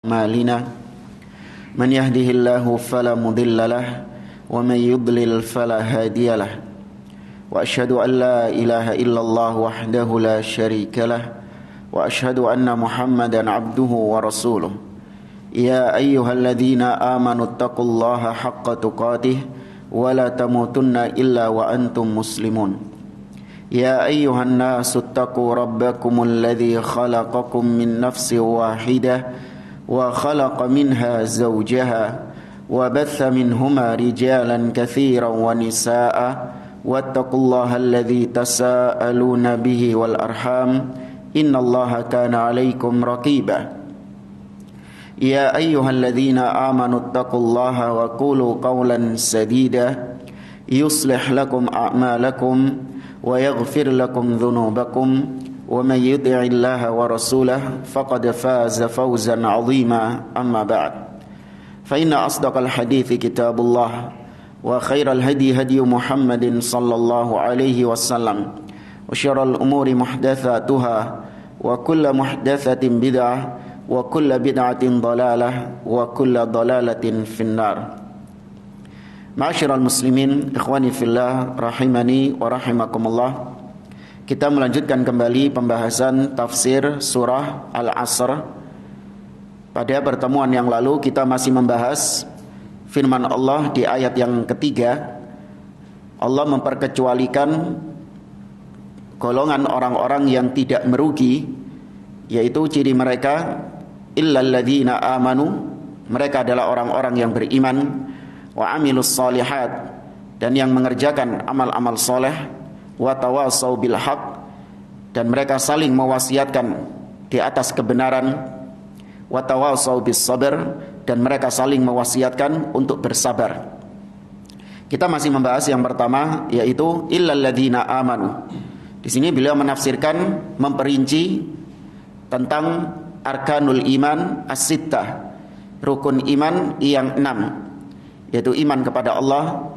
أعمالنا من يهده الله فلا مضل له ومن يضلل فلا هادي له وأشهد أن لا إله إلا الله وحده لا شريك له وأشهد أن محمدا عبده ورسوله يا أيها الذين آمنوا اتقوا الله حق تقاته ولا تموتن إلا وأنتم مسلمون يا أيها الناس اتقوا ربكم الذي خلقكم من نفس واحدة وخلق منها زوجها وبث منهما رجالا كثيرا ونساء واتقوا الله الذي تساءلون به والأرحام إن الله كان عليكم رقيبا يا أيها الذين آمنوا اتقوا الله وقولوا قولا سديدا يصلح لكم أعمالكم ويغفر لكم ذنوبكم ومن يطع الله ورسوله فقد فاز فوزا عظيما أما بعد فإن أصدق الحديث كتاب الله وخير الهدي هدي محمد صلى الله عليه وسلم وشر الأمور محدثاتها وكل محدثة بدعة وكل بدعة ضلالة وكل ضلالة في النار. Ma'asyiral muslimin, ikhwani fillah, rahimani wa rahimakumullah. Kita melanjutkan kembali pembahasan tafsir surah Al-Asr. Pada pertemuan yang lalu kita masih membahas firman Allah di ayat yang ketiga. Allah memperkecualikan golongan orang-orang yang tidak merugi, yaitu ciri mereka illal ladzina amanu, mereka adalah orang-orang yang beriman, wa amilus solihat, dan yang mengerjakan amal-amal soleh, wa tawasau bil haq, dan mereka saling mewasiatkan di atas kebenaran, wa tawasau bis sabr, dan mereka saling mewasiatkan untuk bersabar. Kita masih membahas yang pertama, yaitu illal ladzina amanu. Di sini beliau menafsirkan, memperinci tentang arkanul iman as-sittah, rukun iman yang 6, yaitu iman kepada Allah,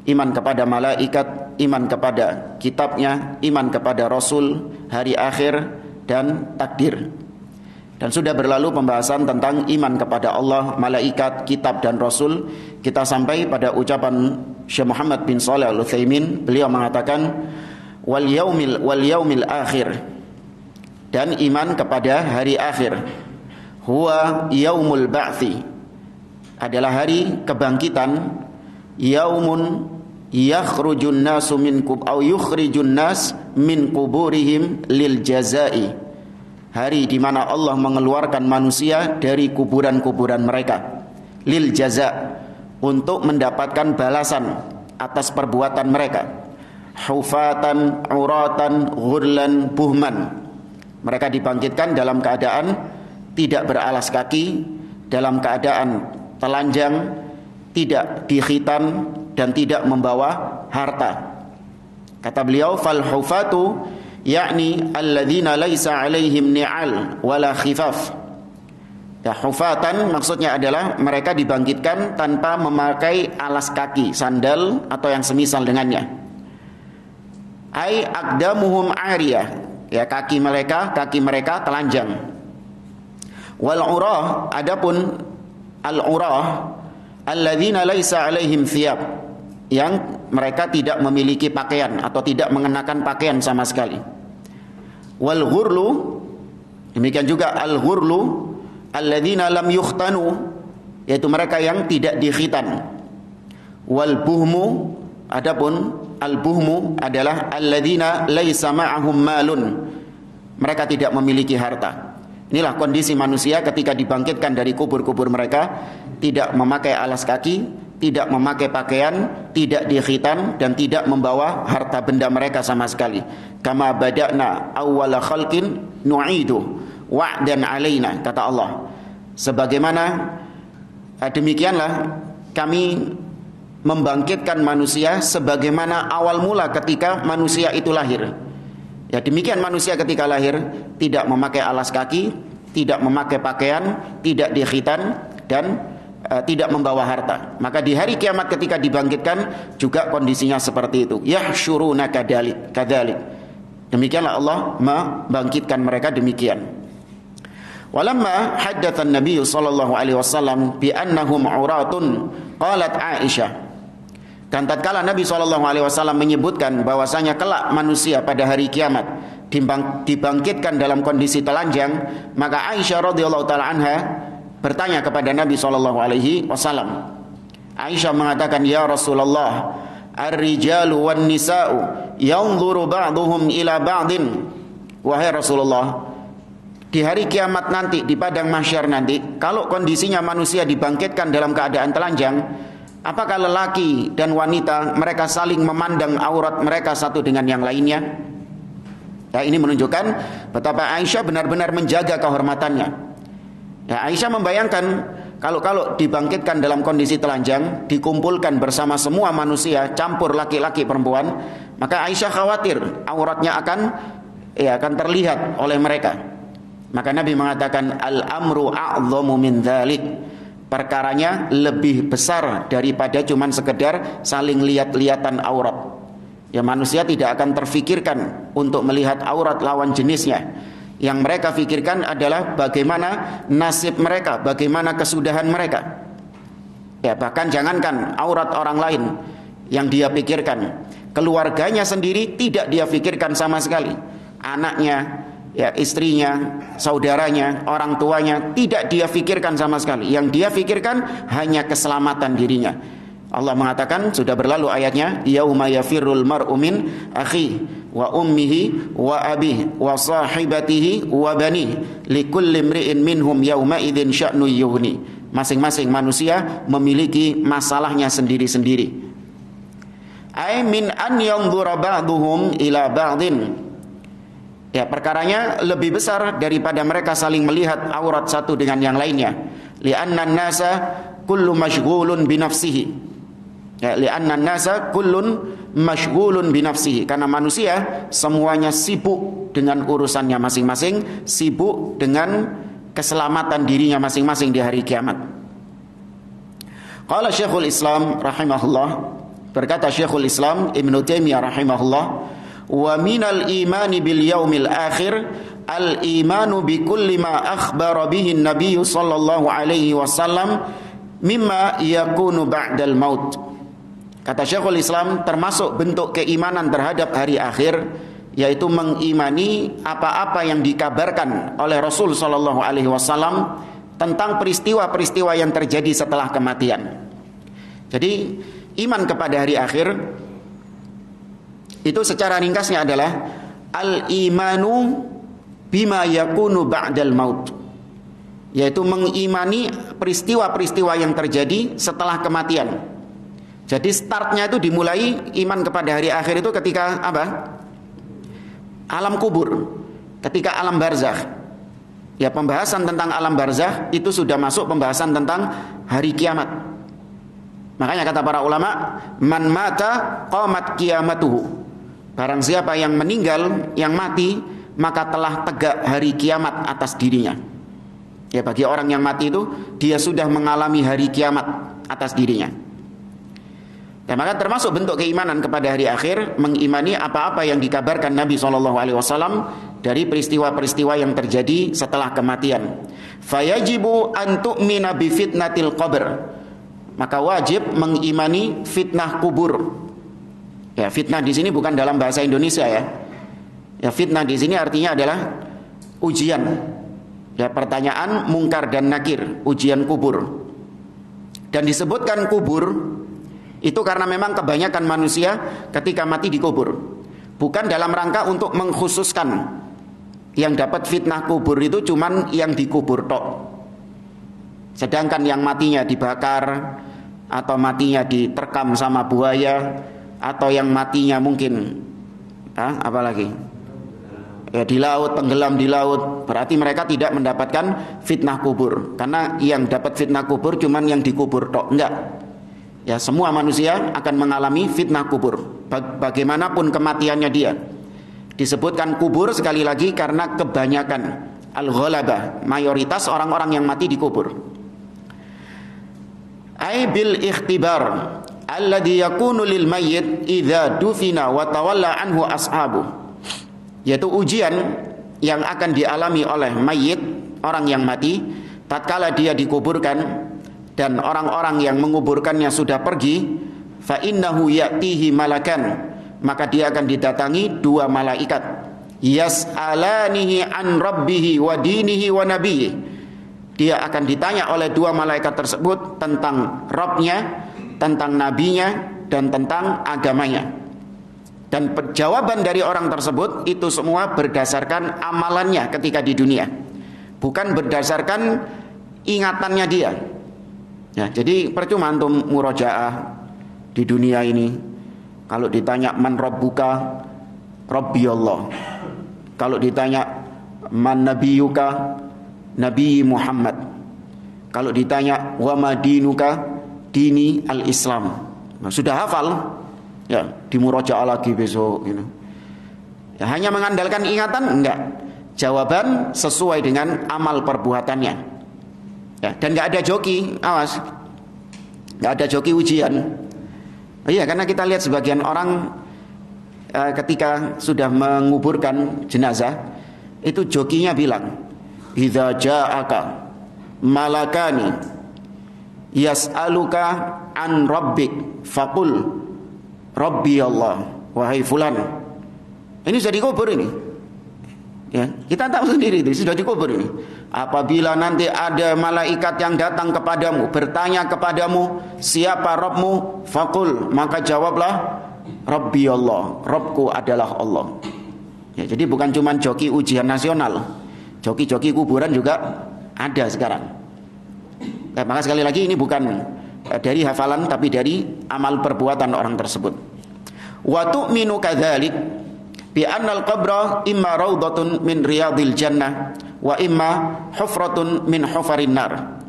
iman kepada malaikat, iman kepada kitabnya, iman kepada Rasul, hari akhir, dan takdir. Dan sudah berlalu pembahasan tentang iman kepada Allah, malaikat, kitab, dan Rasul. Kita sampai pada ucapan Syekh Muhammad bin Shalih Al-Utsaimin. Beliau mengatakan wal yaumil akhir, dan iman kepada hari akhir. Huwa yaumul ba'thi, adalah hari kebangkitan. Yaumun yakhrujun nasu min yukhrijun nas min kuburihim lil jazai, hari di mana Allah mengeluarkan manusia dari kuburan-kuburan mereka, lil jaza, untuk mendapatkan balasan atas perbuatan mereka. Hufatan uratan ghurlan buhman, mereka dibangkitkan dalam keadaan tidak beralas kaki, dalam keadaan telanjang, tidak dikhitan, dan tidak membawa harta. Kata beliau, fal hufatu yakni alladzina laisa alaihim ni'al wala khifaf. Ya, hufatan maksudnya adalah mereka dibangkitkan tanpa memakai alas kaki, sandal atau yang semisal dengannya. Ai aqdamuhum ariyah, ya, kaki mereka telanjang. Wal urah, adapun al urah alladzina laisa alaihim thiyab, yang mereka tidak memiliki pakaian atau tidak mengenakan pakaian sama sekali. Wal ghurlu, demikian juga al ghurlu alladzina lam yukhtanu, yaitu mereka yang tidak dikhitan. Wal buhmu, adapun al buhmu adalah alladzina laisa ma'ahum malun, mereka tidak memiliki harta. Inilah kondisi manusia ketika dibangkitkan dari kubur-kubur mereka, tidak memakai alas kaki, tidak memakai pakaian, tidak dikhitan, dan tidak membawa harta benda mereka sama sekali. Kama bada'na awwala khalqin nu'idu wa'dan alaina, kata Allah. Sebagaimana demikianlah kami membangkitkan manusia sebagaimana awal mula ketika manusia itu lahir. Ya, demikian manusia ketika lahir, tidak memakai alas kaki, tidak memakai pakaian, tidak dikhitan, dan tidak membawa harta. Maka di hari kiamat ketika dibangkitkan juga kondisinya seperti itu. Yahsyuruna kadzalik. Demikianlah Allah membangkitkan mereka demikian. Walamma haddatsa an-nabiy sallallahu alaihi wasallam bi annahum uratun, qalat Aisyah. Dan tatkala Nabi sallallahu alaihi wasallam menyebutkan bahwasanya kelak manusia pada hari kiamat dibangkitkan dalam kondisi telanjang, maka Aisyah radhiyallahu taala anha bertanya kepada Nabi sallallahu alaihi wasallam. Aisyah mengatakan, "Ya Rasulullah, ar-rijalu wan nisa'u yanzuru ba'dhum ila ba'din." Wahai Rasulullah, di hari kiamat nanti, di padang mahsyar nanti, kalau kondisinya manusia dibangkitkan dalam keadaan telanjang, apakah lelaki dan wanita mereka saling memandang aurat mereka satu dengan yang lainnya? Ya, ini menunjukkan betapa Aisyah benar-benar menjaga kehormatannya. Ya, Aisyah membayangkan kalau dibangkitkan dalam kondisi telanjang, dikumpulkan bersama semua manusia, campur laki-laki perempuan, maka Aisyah khawatir auratnya akan terlihat oleh mereka. Maka Nabi mengatakan, al-amru a'dhamu min dzalik. Perkaranya lebih besar daripada cuman sekedar saling lihat-lihatan aurat. Ya, manusia tidak akan terfikirkan untuk melihat aurat lawan jenisnya. Yang mereka pikirkan adalah bagaimana nasib mereka, bagaimana kesudahan mereka. Ya, bahkan jangankan aurat orang lain yang dia pikirkan, keluarganya sendiri tidak dia pikirkan sama sekali. Anaknya, ya, istrinya, saudaranya, orang tuanya tidak dia pikirkan sama sekali. Yang dia pikirkan hanya keselamatan dirinya. Allah mengatakan, sudah berlalu ayatnya, yauma yafirrul mar'u min akhi wa ummihi wa abihi wa sahibatihi wa banihi likulli imri'in minhum yauma idzin sya'nu yughni. Masing-masing manusia memiliki masalahnya sendiri-sendiri. Ai min an yanzura ba'dhum ila ba'din. Ya, perkaranya lebih besar daripada mereka saling melihat aurat satu dengan yang lainnya. Li'anna an-nasa kullu masyghulun bi nafsihi. Ya, li'anna an-nasa kullun masyghulun bi nafsihi. Karena manusia semuanya sibuk dengan urusannya masing-masing, sibuk dengan keselamatan dirinya masing-masing di hari kiamat. Qala Syekhul Islam rahimahullah, berkata Syekhul Islam Ibnu Taimiyah rahimahullah, wa minal imani bil yaumil akhir al-imanu bi kulli ma akhbara bihi an-nabiy sallallahu alaihi wasallam mimma yakunu ba'dal maut. Kata Syekhul Islam, termasuk bentuk keimanan terhadap hari akhir yaitu mengimani apa-apa yang dikabarkan oleh Rasul sallallahu alaihi wasallam tentang peristiwa-peristiwa yang terjadi setelah kematian. Jadi iman kepada hari akhir itu secara ringkasnya adalah al-imanu bima yakunu ba'dal maut, yaitu mengimani peristiwa-peristiwa yang terjadi setelah kematian. Jadi startnya itu dimulai iman kepada hari akhir itu ketika apa? Alam kubur, ketika alam barzakh. Ya, pembahasan tentang alam barzakh itu sudah masuk pembahasan tentang hari kiamat. Makanya kata para ulama, man mata qamat qiyamatuhu. Barang siapa yang meninggal, yang mati, maka telah tegak hari kiamat atas dirinya. Ya, bagi orang yang mati itu dia sudah mengalami hari kiamat atas dirinya. Ya, maka termasuk bentuk keimanan kepada hari akhir mengimani apa-apa yang dikabarkan Nabi SAW dari peristiwa-peristiwa yang terjadi setelah kematian. Fayajibu an tu'mina bi fitnatil qabr. Maka wajib mengimani fitnah kubur. Ya, fitnah di sini bukan dalam bahasa Indonesia ya. Ya, fitnah di sini artinya adalah ujian. Ya, pertanyaan mungkar dan nakir, ujian kubur. Dan disebutkan kubur itu karena memang kebanyakan manusia ketika mati dikubur. Bukan dalam rangka untuk mengkhususkan yang dapat fitnah kubur itu cuman yang dikubur tok. Sedangkan yang matinya dibakar, atau matinya diterkam sama buaya, atau yang matinya mungkin apa lagi? Ya, di laut, tenggelam di laut, berarti mereka tidak mendapatkan fitnah kubur. Karena yang dapat fitnah kubur cuman yang dikubur tok. Enggak. Ya, semua manusia akan mengalami fitnah kubur, bagaimanapun kematiannya dia. Disebutkan kubur sekali lagi karena kebanyakan al-ghalabah, mayoritas orang-orang yang mati dikubur. Ai bil ikhtibar alladhi yakunu lil mayyit idza dufina wa tawalla anhu ashabu. Yaitu ujian yang akan dialami oleh mayit orang yang mati, tatkala dia dikuburkan dan orang-orang yang menguburkannya sudah pergi, fa innahu ya'tihi malakan, maka dia akan didatangi dua malaikat, yas'alanihi an rabbihi wa dinihi wa nabiyhi. Dia akan ditanya oleh dua malaikat tersebut tentang Rabbnya, tentang nabinya, dan tentang agamanya. Dan jawaban dari orang tersebut itu semua berdasarkan amalannya ketika di dunia, bukan berdasarkan ingatannya dia. Ya, jadi percuma antum murojaah di dunia ini. Kalau ditanya man rabbuka, Rabbi Allah. Kalau ditanya man nabiyuka, Nabi Muhammad. Kalau ditanya wa madinuka, dini al-Islam. Nah, sudah hafal, ya di murojaah lagi besok gitu. Ya, hanya mengandalkan ingatan enggak. Jawaban sesuai dengan amal perbuatannya. Ya, dan enggak ada joki, awas. Enggak ada joki ujian. Iya, karena kita lihat sebagian orang ketika sudah menguburkan jenazah, itu jokinya bilang, "Idza ja'aka malakani yas'aluka an rabbik faqul Rabbi Allah." Wahai fulan, ini sudah dikubur ini. Ya, kita tahu sendiri itu sudah dikubur ini. Apabila nanti ada malaikat yang datang kepadamu, bertanya kepadamu, siapa Rabbmu? Faqul, maka jawablah, Rabbi Allah, Rabbku adalah Allah. Ya, jadi bukan cuma joki ujian nasional, joki-joki kuburan juga ada sekarang. Nah, maka sekali lagi ini bukan dari hafalan tapi dari amal perbuatan orang tersebut. Wa tu'minu kadzalik bi annal qabra imma raudhatun min riyadil jannah wa imma hufratun min hufarin nar.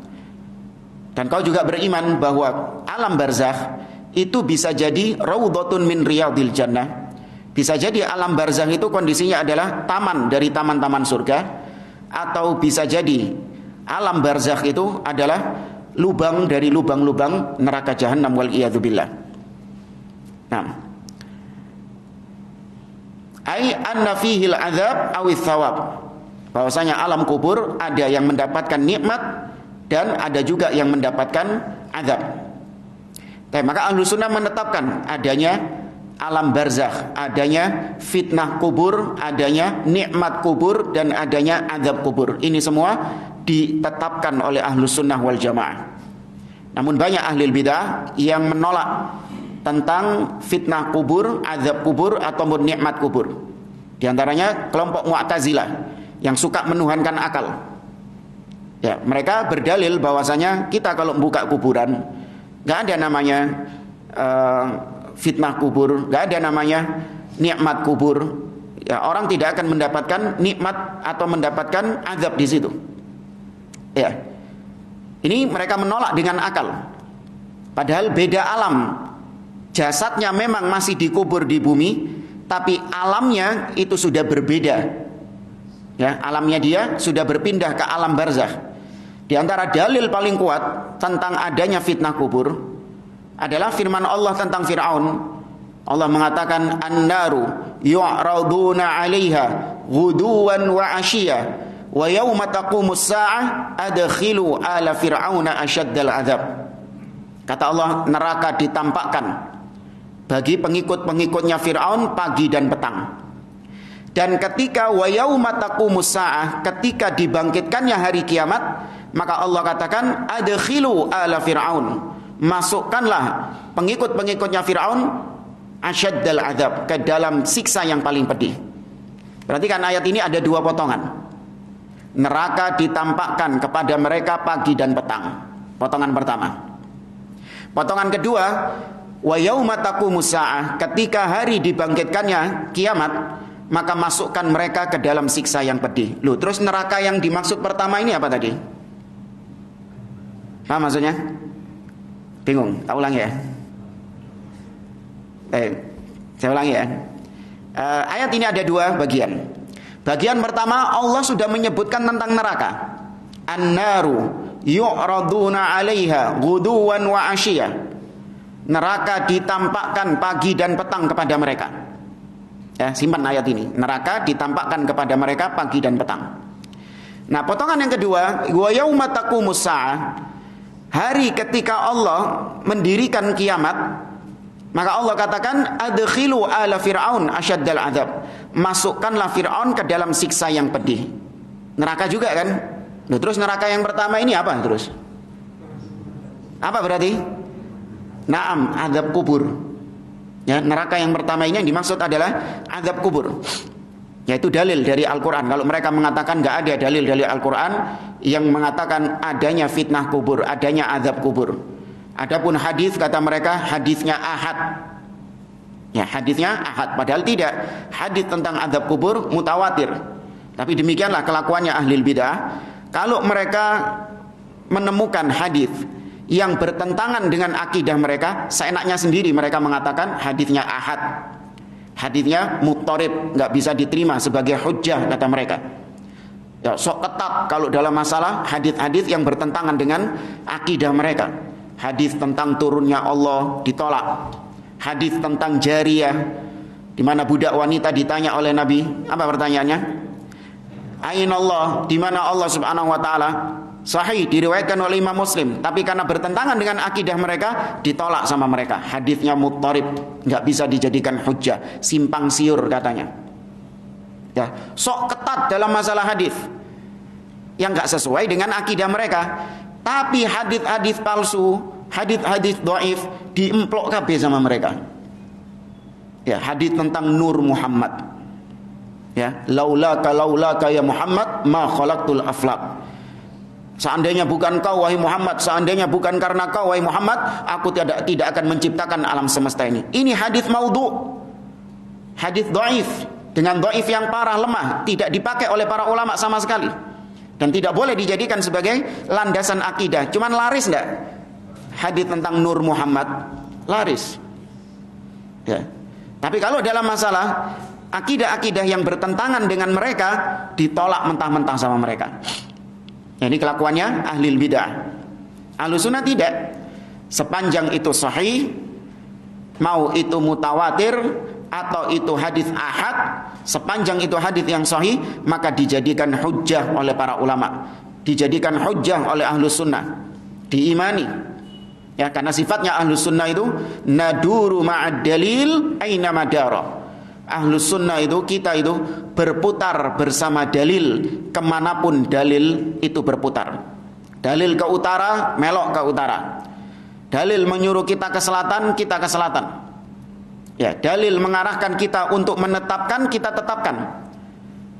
Dan kau juga beriman bahwa alam barzakh itu bisa jadi raudhatun min riyadil jannah. Bisa jadi alam barzakh itu kondisinya adalah taman dari taman-taman surga, atau bisa jadi alam barzakh itu adalah lubang dari lubang-lubang neraka jahanam wal iyadzubillah. Nah, ai anna fihi al-'adzab aw ats-tsawab. Bahwasanya alam kubur ada yang mendapatkan nikmat dan ada juga yang mendapatkan azab. Maka Ahlus Sunnah menetapkan adanya alam barzakh, adanya fitnah kubur, adanya nikmat kubur, dan adanya azab kubur. Ini semua ditetapkan oleh Ahlus Sunnah wal Jamaah. Namun banyak ahli bidah yang menolak tentang fitnah kubur, azab kubur, ataupun nikmat kubur. Di antaranya kelompok Mu'tazilah yang suka menuhankan akal. Ya, mereka berdalil bahwasanya kita kalau buka kuburan nggak ada namanya fitnah kubur, nggak ada namanya nikmat kubur. Ya, orang tidak akan mendapatkan nikmat atau mendapatkan azab di situ. Ya, ini mereka menolak dengan akal. Padahal beda alam. Jasadnya memang masih dikubur di bumi, tapi alamnya itu sudah berbeda. Ya, alamnya dia sudah berpindah ke alam barzakh. Di antara dalil paling kuat tentang adanya fitnah kubur adalah firman Allah tentang Fir'aun. Allah mengatakan, "An-naru yu'raduna 'alaiha ghuduwan wa 'ashiyya wa yauma taqumus sa'ah adkhilu ala fir'auna asyaddal 'adzab." Kata Allah, neraka ditampakkan bagi pengikut-pengikutnya Fir'aun pagi dan petang. Dan ketika wa yauma taqumus sa'ah, ketika dibangkitkannya hari kiamat, maka Allah katakan adkhilu ala fir'aun, masukkanlah pengikut-pengikutnya Fir'aun asyaddal adzab, ke dalam siksa yang paling pedih. Perhatikan ayat ini ada dua potongan. Neraka ditampakkan kepada mereka pagi dan petang. Potongan pertama. Potongan kedua, wa yauma taqumus sa'ah, ketika hari dibangkitkannya kiamat, maka masukkan mereka ke dalam siksa yang pedih. Loh, terus neraka yang dimaksud pertama ini apa tadi? Apa maksudnya? Bingung? Tak ulang ya? Saya ulangi ya. Ayat ini ada dua bagian. Bagian pertama, Allah sudah menyebutkan tentang neraka. An-naru yu'raduna 'alaiha ghuduwan wa 'ashiyya. Neraka ditampakkan pagi dan petang kepada mereka. Ya, simpan ayat ini. Neraka ditampakkan kepada mereka pagi dan petang. Nah, potongan yang kedua, wa yauma taqumus saah, hari ketika Allah mendirikan kiamat, maka Allah katakan adkhilu ala fir'aun asyaddal adzab. Masukkanlah Fir'aun ke dalam siksa yang pedih. Neraka juga kan? Nah, terus neraka yang pertama ini apa terus? Apa berarti? Naam, azab kubur. Ya, neraka yang pertama ini yang dimaksud adalah azab kubur. Yaitu dalil dari Al-Quran. Kalau mereka mengatakan nggak ada dalil dari Al-Quran yang mengatakan adanya fitnah kubur, adanya azab kubur. Adapun hadis, kata mereka hadisnya ahad. Ya, hadisnya ahad. Padahal tidak. Hadis tentang azab kubur mutawatir. Tapi demikianlah kelakuannya ahli bidah. Kalau mereka menemukan hadis yang bertentangan dengan akidah mereka, seenaknya sendiri mereka mengatakan hadisnya ahad, hadisnya muttarib, nggak bisa diterima sebagai hujjah, kata mereka. Ya, sok ketat kalau dalam masalah hadis-hadis yang bertentangan dengan akidah mereka. Hadis tentang turunnya Allah ditolak. Hadis tentang jariyah, di mana budak wanita ditanya oleh Nabi, apa pertanyaannya? Aina Allah, di mana Allah Subhanahu wa taala? Sahih, diriwayatkan oleh Imam Muslim, tapi karena bertentangan dengan akidah mereka ditolak sama mereka. Hadisnya muttarib, nggak bisa dijadikan hujjah, simpang siur katanya. Ya, sok ketat dalam masalah hadis yang nggak sesuai dengan akidah mereka. Tapi hadis-hadis palsu, hadis-hadis dhaif diemplok kabeh sama mereka. Ya, hadis tentang Nur Muhammad. Ya, laulaka ya Muhammad ma khalaqtul aflaq. Seandainya bukan kau wahai Muhammad, seandainya bukan karena kau wahai Muhammad, aku tidak akan menciptakan alam semesta ini. Ini hadis maudhu. Hadis dhaif, dengan dhaif yang parah, lemah, tidak dipakai oleh para ulama sama sekali. Dan tidak boleh dijadikan sebagai landasan akidah. Cuman laris enggak? Hadis tentang Nur Muhammad laris. Ya. Tapi kalau dalam masalah akidah-akidah yang bertentangan dengan mereka, ditolak mentah-mentah sama mereka. Ini kelakuannya ahli bidah. Ahlus sunnah tidak. Sepanjang itu sahih, mau itu mutawatir atau itu hadis ahad, sepanjang itu hadis yang sahih, maka dijadikan hujjah oleh para ulama, dijadikan hujjah oleh ahlus sunnah, diimani. Ya, karena sifatnya ahlus sunnah itu naduru ma'ad dalil aina madara. Ahlus sunnah itu, kita itu berputar bersama dalil kemanapun dalil itu berputar. Dalil ke utara, melok ke utara. Dalil menyuruh kita ke selatan, kita ke selatan. Ya, dalil mengarahkan kita untuk menetapkan, kita tetapkan.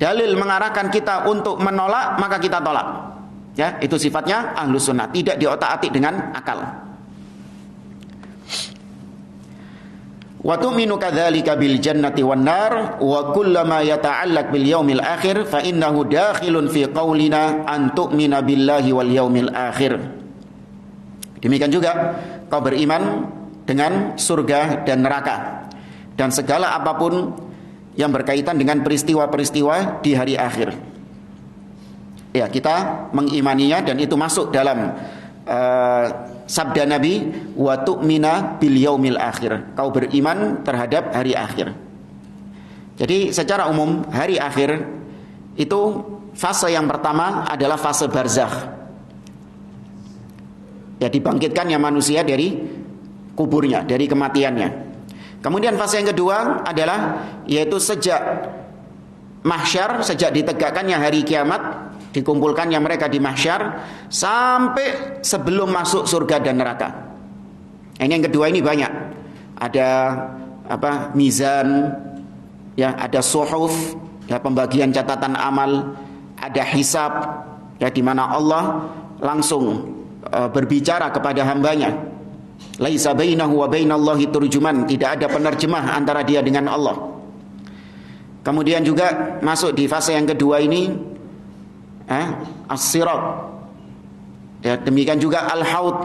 Dalil mengarahkan kita untuk menolak, maka kita tolak. Ya, itu sifatnya ahlus sunnah, tidak diotak-atik dengan akal. Wa tu'minu kadzalika bil jannati wan nar wa kullama yata'allaq bil yaumil akhir fa innahu dakhilun fi qaulina an tu'mina billahi wal yaumil akhir. Demikian juga kau beriman dengan surga dan neraka dan segala apapun yang berkaitan dengan peristiwa-peristiwa di hari akhir. Ya, kita mengimaninya dan itu masuk dalam sabda Nabi, wa tu'mina bil yaumil akhir. Kau beriman terhadap hari akhir. Jadi secara umum hari akhir itu fase yang pertama adalah fase barzakh. Ya, dibangkitkannya manusia dari kuburnya, dari kematiannya. Kemudian fase yang kedua adalah yaitu sejak mahsyar, sejak ditegakkannya hari kiamat, dikumpulkannya mereka di mahsyar sampai sebelum masuk surga dan neraka. Ini yang kedua, ini banyak. Ada mizan, ya, ada suhuf, ya, pembagian catatan amal, ada hisab, ya, di mana Allah langsung berbicara kepada hambanya. Laisa bainahu wa bainallahi turjuman, tidak ada penerjemah antara dia dengan Allah. Kemudian juga masuk di fase yang kedua ini as-sirat. Ya, demikian juga al-haud,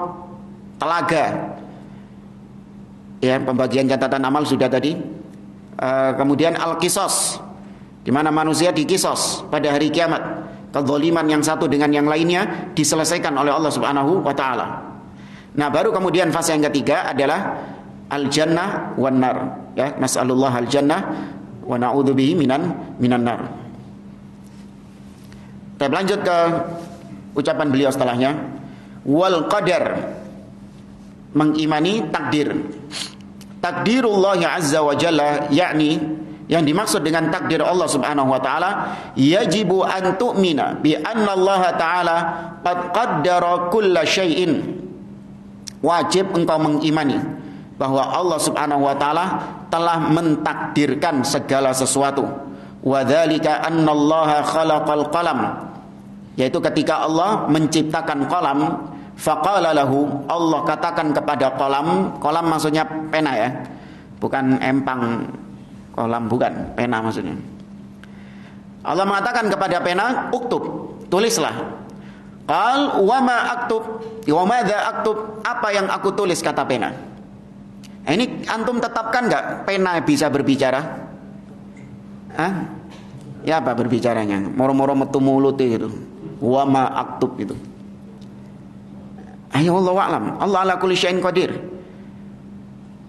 telaga. Ya, pembagian catatan amal sudah tadi. Kemudian al-qisas, di mana manusia dikisos pada hari kiamat. Kezaliman yang satu dengan yang lainnya diselesaikan oleh Allah Subhanahu wa taala. Nah, baru kemudian fase yang ketiga adalah al-jannah wan nar. Ya, nas'alullah al-jannah wa na'udzubihi minan nar. Kita lanjut ke ucapan beliau setelahnya. Wal qadar, mengimani takdir. Takdirullah azza wa jalla, yakni yang dimaksud dengan takdir Allah subhanahu wa ta'ala, yajibu an tu'mina bi anna Allah ta'ala qad qaddara kulla syai'in. Wajib engkau mengimani bahwa Allah subhanahu wa ta'ala telah mentakdirkan segala sesuatu. Wa dzalika anna Allah khalaqal qalam, yaitu ketika Allah menciptakan qalam. Faqala lahu, Allah katakan kepada qalam. Qalam maksudnya pena ya, bukan empang kolam, bukan, pena maksudnya. Allah mengatakan kepada pena, uktub, tulislah. Qal wa ma aktub, wa madza aktub, apa yang aku tulis, kata pena. Ini antum tetapkan enggak pena bisa berbicara? Hah? Ya apa berbicaranya? Moro-moro metu mulut itu. Wa ma aktub itu. Ayo Allah wa'lam, Allah ala kulli syai'in qadir.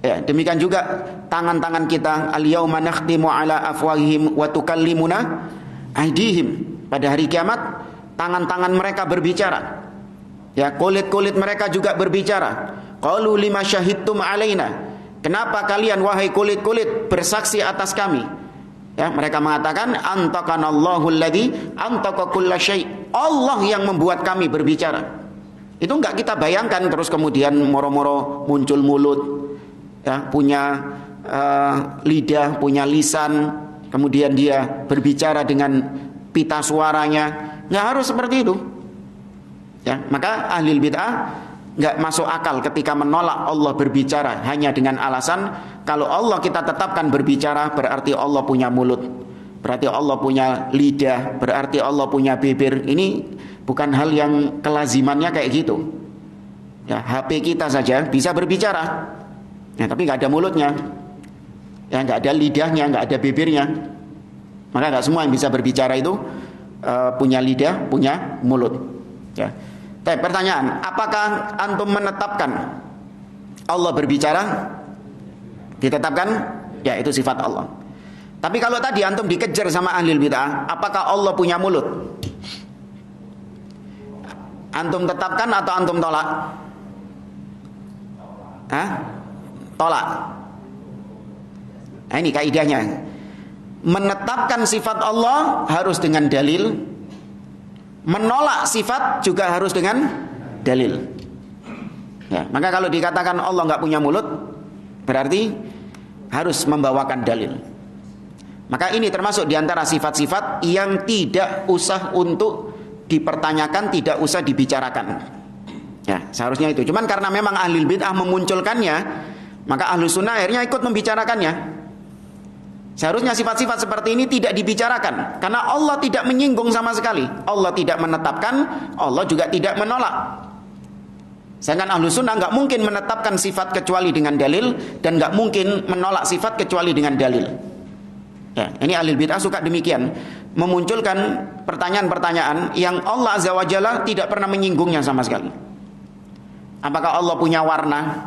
Ya, demikian juga tangan-tangan kita, al-yauma nakhtimu ala afwahihim wa tukallimuna aydihim. Pada hari kiamat tangan-tangan mereka berbicara. Ya, kulit-kulit mereka juga berbicara. Qalu lima syahidtum alaina, kenapa kalian wahai kulit-kulit bersaksi atas kami? Ya, mereka mengatakan antakanallahu alladzi antaka kulla syai'. Allah yang membuat kami berbicara. Itu enggak kita bayangkan terus kemudian moro-moro muncul mulut, ya, punya lidah, punya lisan, kemudian dia berbicara dengan pita suaranya. Enggak harus seperti itu. Ya, maka ahli bid'ah enggak masuk akal ketika menolak Allah berbicara hanya dengan alasan kalau Allah kita tetapkan berbicara berarti Allah punya mulut, berarti Allah punya lidah, berarti Allah punya bibir. Ini bukan hal yang kelazimannya kayak gitu. Ya, HP kita saja bisa berbicara, ya, tapi nggak ada mulutnya, ya, nggak ada lidahnya, nggak ada bibirnya. Maka nggak semua yang bisa berbicara itu punya lidah, punya mulut. Ya. Tapi pertanyaan, apakah antum menetapkan Allah berbicara? Ditetapkan? Ya, itu sifat Allah. Tapi kalau tadi antum dikejar sama ahli bid'ah, apakah Allah punya mulut? Antum tetapkan atau antum tolak? Hah? Tolak. Nah, ini kaidahnya. Menetapkan sifat Allah harus dengan dalil. Menolak sifat juga harus dengan dalil. Ya, maka kalau dikatakan Allah nggak punya mulut, berarti harus membawakan dalil. Maka ini termasuk diantara sifat-sifat yang tidak usah untuk dipertanyakan, tidak usah dibicarakan. Ya, seharusnya itu. Cuman karena memang ahli bid'ah memunculkannya, maka ahlu sunnah akhirnya ikut membicarakannya. Seharusnya sifat-sifat seperti ini tidak dibicarakan, karena Allah tidak menyinggung sama sekali. Allah tidak menetapkan, Allah juga tidak menolak. Sedangkan ahlu sunnah nggak mungkin menetapkan sifat kecuali dengan dalil, dan nggak mungkin menolak sifat kecuali dengan dalil. Ya, ini ahli bid'ah suka demikian, memunculkan pertanyaan-pertanyaan yang Allah azza wa jalla tidak pernah menyinggungnya sama sekali. Apakah Allah punya warna?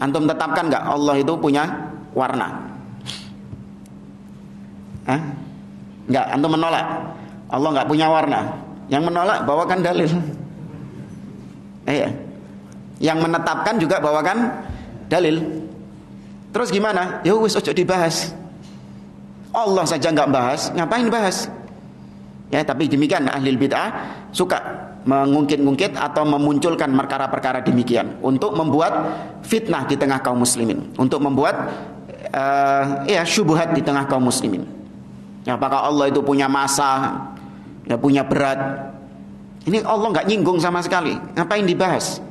Antum tetapkan nggak Allah itu punya warna? Nggak, antum menolak Allah nggak punya warna. Yang menolak bawakan dalil. Yang menetapkan juga bawakan dalil. Terus gimana? Ya wis ojo dibahas. Allah saja nggak bahas, ngapain bahas? Ya, tapi demikian ahli bid'ah suka mengungkit-ungkit atau memunculkan perkara-perkara demikian untuk membuat fitnah di tengah kaum muslimin, untuk membuat syubhat di tengah kaum muslimin. Ya, apakah Allah itu punya masa, ya punya berat? Ini Allah nggak nyinggung sama sekali, ngapain dibahas?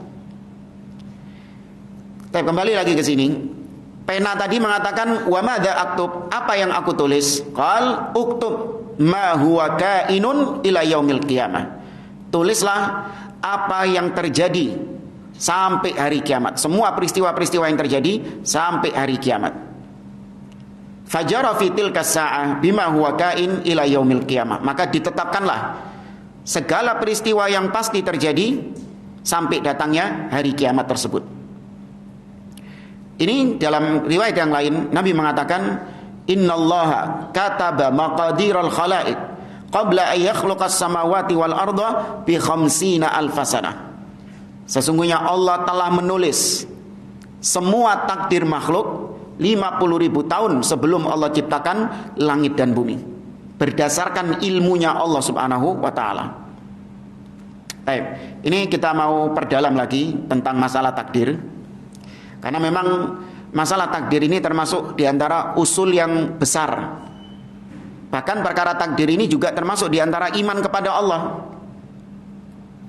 Tapi kembali lagi ke sini. Pena tadi mengatakan wa madza aktub, apa yang aku tulis? Qal uktub ma huwa kainun ila yaumil qiyamah. Tulislah apa yang terjadi sampai hari kiamat, semua peristiwa-peristiwa yang terjadi sampai hari kiamat. Fajara fi tilka sa'ah bima huwa kain ila yaumil qiyamah. Maka ditetapkanlah segala peristiwa yang pasti terjadi sampai datangnya hari kiamat tersebut. Ini dalam riwayat yang lain Nabi mengatakan innallaha kataba maqadiral khalaiq qabla ay yakhluqas samawati wal arda bi khamsina alfasana. Sesungguhnya Allah telah menulis semua takdir makhluk 50.000 tahun sebelum Allah ciptakan langit dan bumi, berdasarkan ilmunya Allah subhanahu wa ta'ala. Baik, ini kita mau perdalam lagi tentang masalah takdir, karena memang masalah takdir ini termasuk diantara usul yang besar. Bahkan perkara takdir ini juga termasuk diantara iman kepada Allah.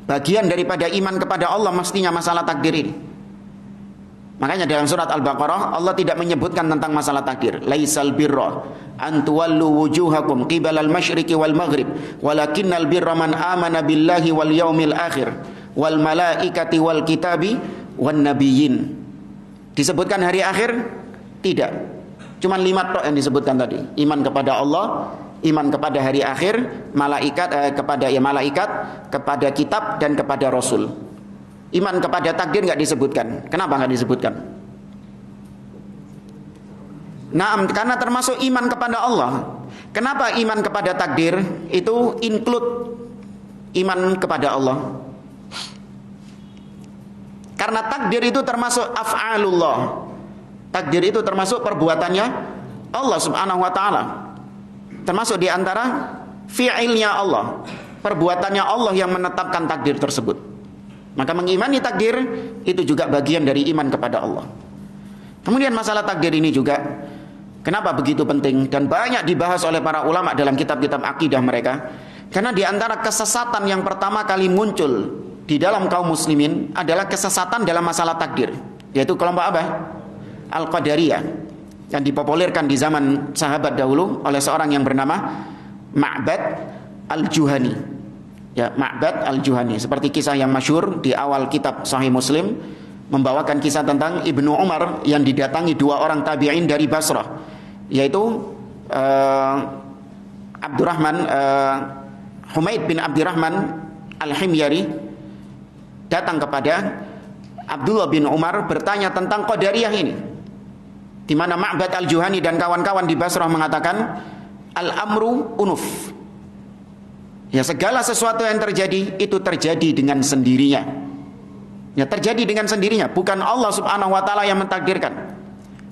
Bagian daripada iman kepada Allah mestinya masalah takdir ini. Makanya dalam surat Al-Baqarah Allah tidak menyebutkan tentang masalah takdir. Laisal birra an tuwallu wujuhakum qibalal masyriqi wal maghrib, walakinnal birra man amana billahi wal yaumil akhir wal malaikati wal kitabi wan nabiyyin. Disebutkan hari akhir? Tidak. Cuma 5 tok yang disebutkan tadi. Iman kepada Allah, iman kepada hari akhir, malaikat kepada kitab dan kepada rasul. Iman kepada takdir enggak disebutkan. Kenapa enggak disebutkan? Nah, karena termasuk iman kepada Allah. Kenapa iman kepada takdir itu include iman kepada Allah? Karena takdir itu termasuk af'alullah. Takdir itu termasuk perbuatannya Allah subhanahu wa ta'ala. Termasuk diantara fi'ilnya Allah, perbuatannya Allah yang menetapkan takdir tersebut. Maka mengimani takdir itu juga bagian dari iman kepada Allah. Kemudian masalah takdir ini juga kenapa begitu penting dan banyak dibahas oleh para ulama dalam kitab-kitab akidah mereka. Karena diantara kesesatan yang pertama kali muncul di dalam kaum muslimin adalah kesesatan dalam masalah takdir, yaitu kelompok apa? Al-Qadariyah, yang dipopulerkan di zaman sahabat dahulu oleh seorang yang bernama Ma'bad Al-Juhani. Ya, Ma'bad Al-Juhani, seperti kisah yang masyhur di awal kitab Sahih Muslim, membawakan kisah tentang Ibnu Umar yang didatangi 2 orang tabi'in dari Basrah, yaitu Humaid bin Abdurrahman Al-Himyari datang kepada Abdullah bin Umar bertanya tentang Qadariyah ini, di mana Ma'bad Al-Juhani dan kawan-kawan di Basrah mengatakan al-amru unuf. Ya, segala sesuatu yang terjadi itu terjadi dengan sendirinya. Ya, terjadi dengan sendirinya, bukan Allah subhanahu wa ta'ala yang mentakdirkan.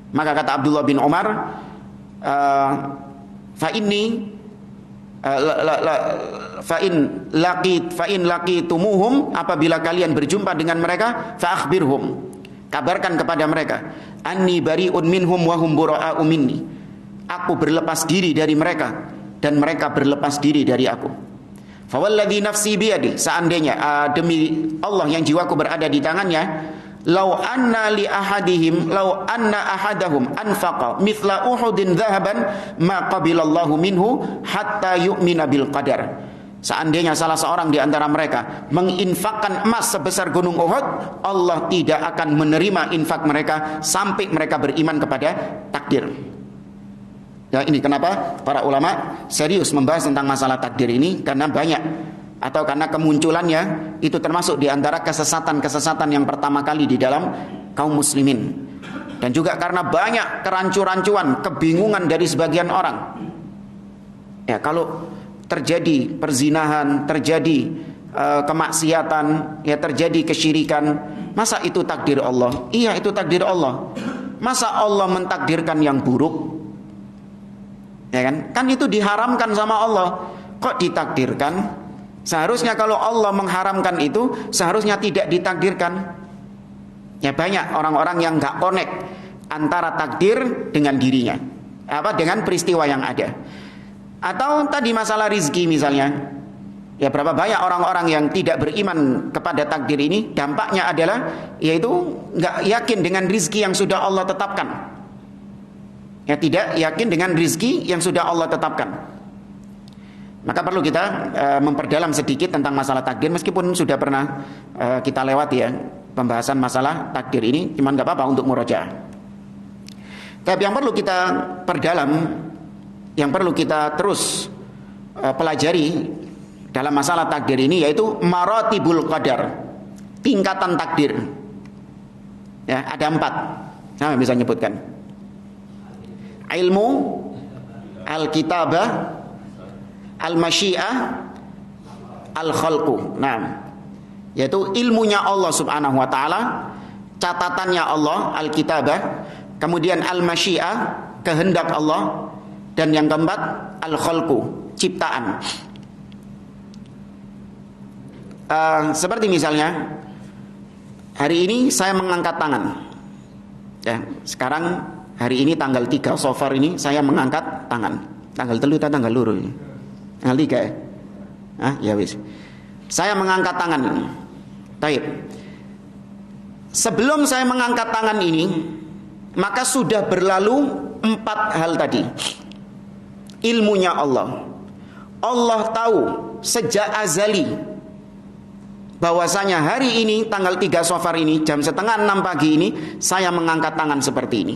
Maka kata Abdullah bin Umar, fa in laqitumuhum, apabila kalian berjumpa dengan mereka, fa akhbirhum, kabarkan kepada mereka, anni bari'un minhum wa hum bura'u minni, aku berlepas diri dari mereka dan mereka berlepas diri dari aku. Fa walladzi nafsi biyadi, seandainya demi Allah yang jiwaku berada di tangannya, law anna ahadahum anfaqa mithla uhudin dhahaban ma qabilallahu minhu hatta yu'mina bil qadar. Seandainya salah seorang di antara mereka menginfakkan emas sebesar gunung Uhud, Allah tidak akan menerima infak mereka sampai mereka beriman kepada takdir. Ya, ini kenapa para ulama serius membahas tentang masalah takdir ini, karena banyak atau karena kemunculannya itu termasuk di antara kesesatan-kesesatan yang pertama kali di dalam kaum muslimin. Dan juga karena banyak kerancu-rancuan, kebingungan dari sebagian orang. Ya, kalau terjadi perzinahan, terjadi kemaksiatan, ya terjadi kesyirikan, masa itu takdir Allah? Iya, itu takdir Allah. Masa Allah mentakdirkan yang buruk? Ya kan? Kan itu diharamkan sama Allah. Kok ditakdirkan? Seharusnya kalau Allah mengharamkan itu, seharusnya tidak ditakdirkan. Ya, banyak orang-orang yang nggak connect antara takdir dengan dirinya, dengan peristiwa yang ada. Atau tadi masalah rizki misalnya. Ya, berapa banyak orang-orang yang tidak beriman kepada takdir ini, dampaknya adalah yaitu nggak yakin dengan rizki yang sudah Allah tetapkan. Ya, tidak yakin dengan rizki yang sudah Allah tetapkan. Maka perlu kita memperdalam sedikit tentang masalah takdir, meskipun sudah pernah kita lewati ya pembahasan masalah takdir ini, cuman nggak apa-apa untuk murojaah. Tapi yang perlu kita perdalam, yang perlu kita terus pelajari dalam masalah takdir ini, yaitu maratibul qadar, tingkatan takdir. Ya, ada 4. Saya bisa nyebutkan. Ilmu, al-kitabah, al-masyiah, al-khalqu. Nah, yaitu ilmunya Allah Subhanahu wa taala, catatannya Allah, al-kitabah, kemudian al-masyiah, kehendak Allah, dan yang keempat al-khalqu, ciptaan. Seperti misalnya hari ini saya mengangkat tangan. Ya, sekarang hari ini tanggal 3 Safar ini saya mengangkat tangan. Tanggal 3 atau tanggal 2 ini? Tanggal 3 ya? Ya wis. Saya mengangkat tangan ini. Baik. Sebelum saya mengangkat tangan ini, maka sudah berlalu 4 hal tadi. Ilmunya Allah. Allah tahu sejak azali bahwasanya hari ini tanggal 3 Safar ini jam 5:30 pagi ini saya mengangkat tangan seperti ini.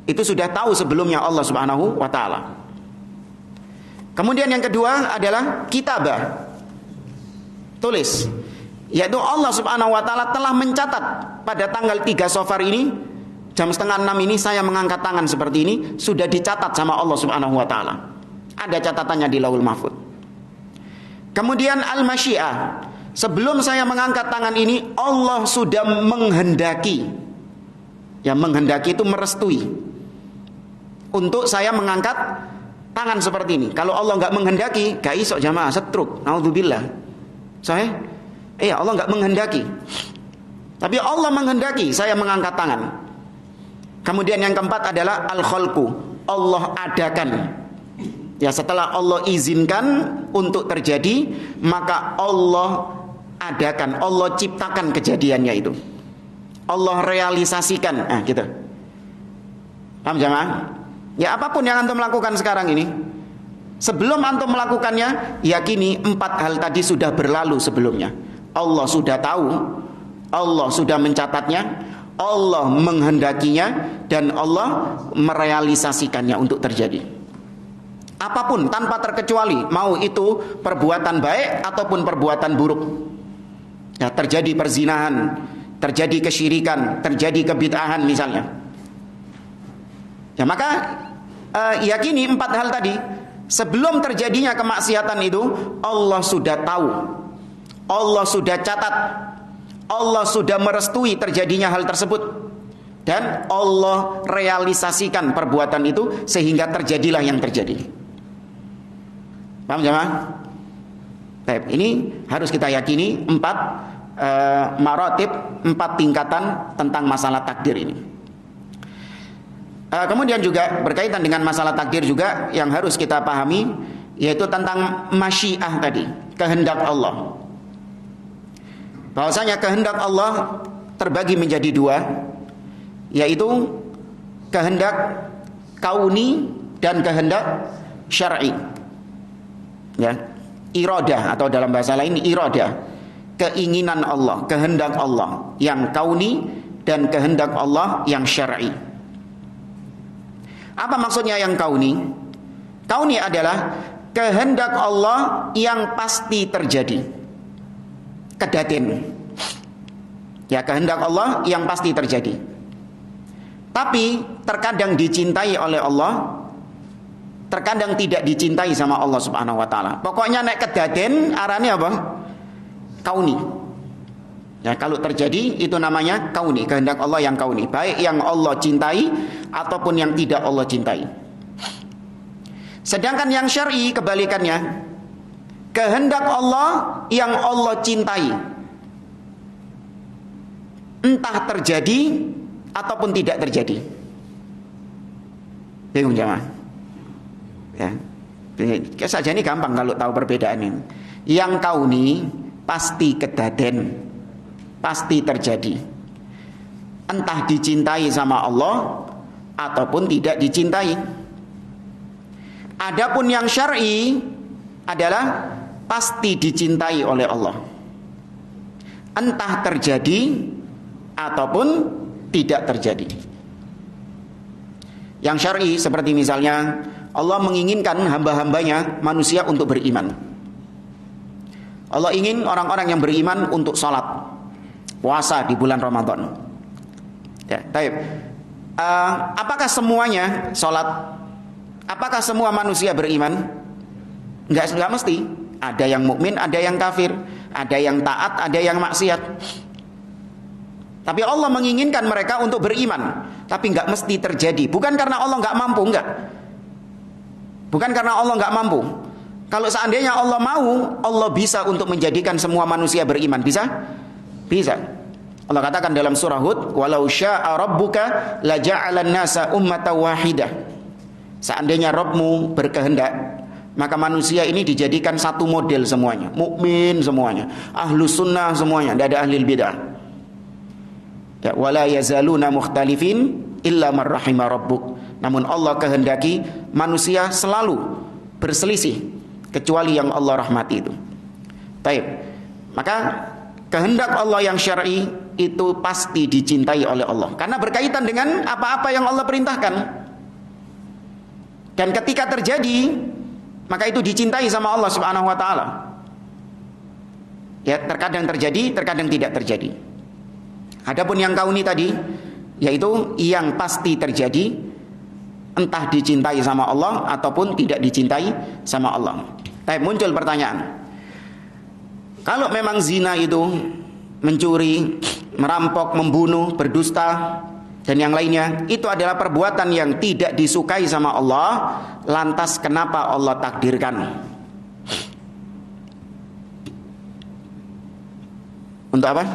Itu sudah tahu sebelumnya Allah Subhanahu wa taala. Kemudian yang kedua adalah kitabah. Tulis. Yaitu Allah Subhanahu wa taala telah mencatat pada tanggal 3 Safar ini jam 5:30 ini saya mengangkat tangan seperti ini, sudah dicatat sama Allah Subhanahu wa taala. Ada catatannya di Lauhul Mahfuz. Kemudian al-masyiah. Sebelum saya mengangkat tangan ini, Allah sudah menghendaki. Ya, menghendaki itu merestui untuk saya mengangkat tangan seperti ini. Kalau Allah nggak menghendaki, gak iso jamaah, setruk. Naudzubillah. Allah nggak menghendaki. Tapi Allah menghendaki saya mengangkat tangan. Kemudian yang keempat adalah al-khalqu. Allah adakan. Ya, setelah Allah izinkan untuk terjadi, maka Allah adakan, Allah ciptakan kejadiannya itu. Allah realisasikan. Gitu. Paham jamaah? Ya, apapun yang antum lakukan sekarang ini, sebelum antum melakukannya, yakini 4 hal tadi sudah berlalu sebelumnya. Allah sudah tahu, Allah sudah mencatatnya, Allah menghendakinya, dan Allah merealisasikannya untuk terjadi. Apapun tanpa terkecuali, mau itu perbuatan baik ataupun perbuatan buruk. Ya, terjadi perzinahan, terjadi kesyirikan, terjadi kebid'ahan misalnya. Ya, maka yakini 4 hal tadi. Sebelum terjadinya kemaksiatan itu, Allah sudah tahu, Allah sudah catat, Allah sudah merestui terjadinya hal tersebut, dan Allah realisasikan perbuatan itu sehingga terjadilah yang terjadi. Paham jemaah? Baik, ini harus kita yakini 4 maratib, 4 tingkatan tentang masalah takdir ini. Kemudian juga berkaitan dengan masalah takdir juga yang harus kita pahami, yaitu tentang masyiah tadi, kehendak Allah. Bahwasanya kehendak Allah terbagi menjadi 2, yaitu kehendak kauni dan kehendak syar'i. Ya, iradah atau dalam bahasa lain iradah, keinginan Allah, kehendak Allah yang kauni dan kehendak Allah yang syar'i. Apa maksudnya yang kauni? Kauni adalah kehendak Allah yang pasti terjadi. Kedaten. Ya, kehendak Allah yang pasti terjadi. Tapi terkadang dicintai oleh Allah, terkadang tidak dicintai sama Allah Subhanahu wa taala. Pokoknya nek kedaten arane apa? Kauni. Ya, kalau terjadi itu namanya kauni, kehendak Allah yang kauni, baik yang Allah cintai ataupun yang tidak Allah cintai. Sedangkan yang syar'i kebalikannya, kehendak Allah yang Allah cintai, entah terjadi ataupun tidak terjadi. Bingung jemaah? Ya, saja ini gampang kalau tahu perbedaan ini. Yang kauni pasti kedaden, pasti terjadi, entah dicintai sama Allah ataupun tidak dicintai. Adapun yang syar'i adalah pasti dicintai oleh Allah, entah terjadi ataupun tidak terjadi. Yang syar'i seperti misalnya Allah menginginkan hamba-hambanya manusia untuk beriman. Allah ingin orang-orang yang beriman untuk salat, puasa di bulan Ramadan. Ya, baik. Apakah semuanya salat? Apakah semua manusia beriman? Enggak mesti. Ada yang mukmin, ada yang kafir, ada yang taat, ada yang maksiat. Tapi Allah menginginkan mereka untuk beriman, tapi enggak mesti terjadi. Bukan karena Allah enggak mampu, enggak. Bukan karena Allah enggak mampu. Kalau seandainya Allah mau, Allah bisa untuk menjadikan semua manusia beriman. Bisa? Bisa. Allah katakan dalam surah Hud, "Walau syaa rabbuka laja'alan nasa ummatan wahidah." Seandainya Rabbmu berkehendak, maka manusia ini dijadikan satu model semuanya, mukmin semuanya, ahlus sunnah semuanya, tidak ada ahli bidah. Ya, wala yazaluna mukhtalifin illa man rahima rabbuk. Namun Allah kehendaki manusia selalu berselisih kecuali yang Allah rahmati itu. Baik. Maka kehendak Allah yang syar'i itu pasti dicintai oleh Allah karena berkaitan dengan apa-apa yang Allah perintahkan. Dan ketika terjadi, maka itu dicintai sama Allah Subhanahu wa taala. Ya, terkadang terjadi, terkadang tidak terjadi. Adapun yang kauni tadi, yaitu yang pasti terjadi, entah dicintai sama Allah ataupun tidak dicintai sama Allah. Tapi muncul pertanyaan, kalau memang zina itu mencuri, merampok, membunuh, berdusta dan yang lainnya, itu adalah perbuatan yang tidak disukai sama Allah, lantas kenapa Allah takdirkan? Untuk apa?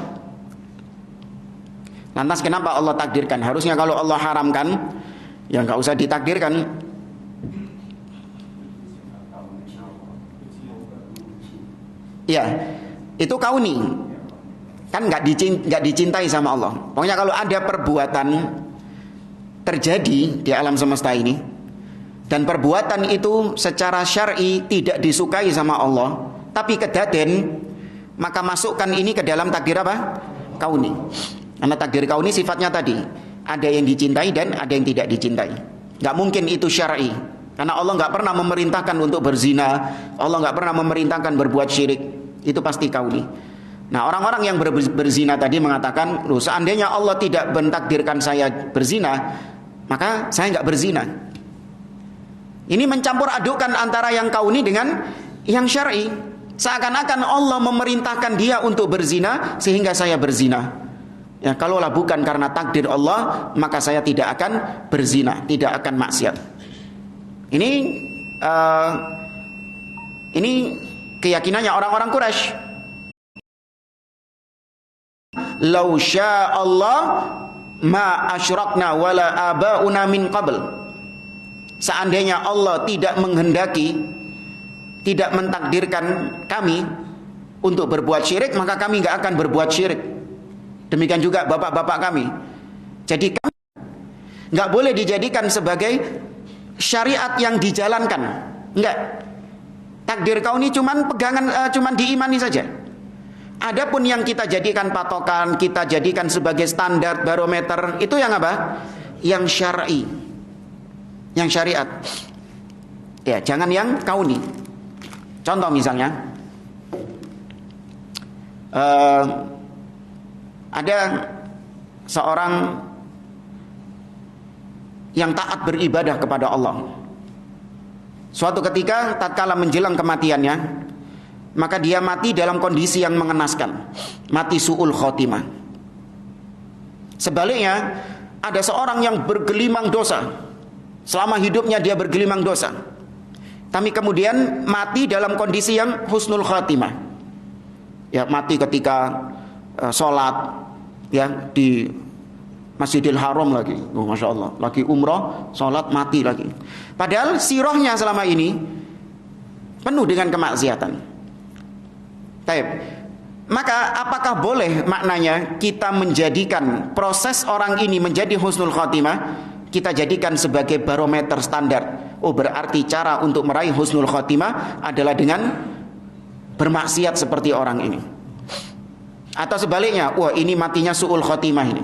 Lantas kenapa Allah takdirkan? Harusnya kalau Allah haramkan, ya nggak usah ditakdirkan. Ya, itu kauni. Kan nggak dicintai sama Allah. Pokoknya kalau ada perbuatan terjadi di alam semesta ini, dan perbuatan itu secara syar'i tidak disukai sama Allah, tapi kedaden, maka masukkan ini ke dalam takdir apa? Kauni. Karena takdir kauni sifatnya tadi, ada yang dicintai dan ada yang tidak dicintai. Nggak mungkin itu syar'i, karena Allah nggak pernah memerintahkan untuk berzina, Allah nggak pernah memerintahkan berbuat syirik. Itu pasti kauni. Nah, orang-orang yang berzina tadi mengatakan, loh, seandainya Allah tidak mentakdirkan saya berzina, maka saya nggak berzina. Ini mencampur adukkan antara yang kauni dengan yang syar'i. Seakan-akan Allah memerintahkan dia untuk berzina sehingga saya berzina. Ya, kalaulah bukan karena takdir Allah, maka saya tidak akan berzina, tidak akan maksiat. Ini keyakinannya orang-orang Quraisy. Lau syaa Allah ma asyrakna wala abauna min qabl. Seandainya Allah tidak menghendaki, tidak mentakdirkan kami untuk berbuat syirik, maka kami enggak akan berbuat syirik. Demikian juga bapak-bapak kami. Jadi kami enggak boleh dijadikan sebagai syariat yang dijalankan. Enggak. Takdir kauni cuman pegangan, cuman diimani saja. Adapun yang kita jadikan patokan, kita jadikan sebagai standar barometer, itu yang apa? Yang syar'i, yang syariat. Ya, jangan yang kauni. Contoh misalnya, ada seorang yang taat beribadah kepada Allah. Suatu ketika tatkala menjelang kematiannya, maka dia mati dalam kondisi yang mengenaskan, mati su'ul khotimah. Sebaliknya, ada seorang yang bergelimang dosa. Selama hidupnya dia bergelimang dosa, tapi kemudian mati dalam kondisi yang husnul khotimah. Ya, mati ketika sholat, ya, di Masjidil Haram lagi, Masya Allah, lagi umroh, sholat, mati lagi. Padahal sirahnya selama ini penuh dengan kemaksiatan. Taib. Maka apakah boleh maknanya kita menjadikan proses orang ini menjadi husnul khotimah, kita jadikan sebagai barometer standar? Oh, berarti cara untuk meraih husnul khotimah adalah dengan bermaksiat seperti orang ini. Atau sebaliknya, wah ini matinya su'ul khotimah ini.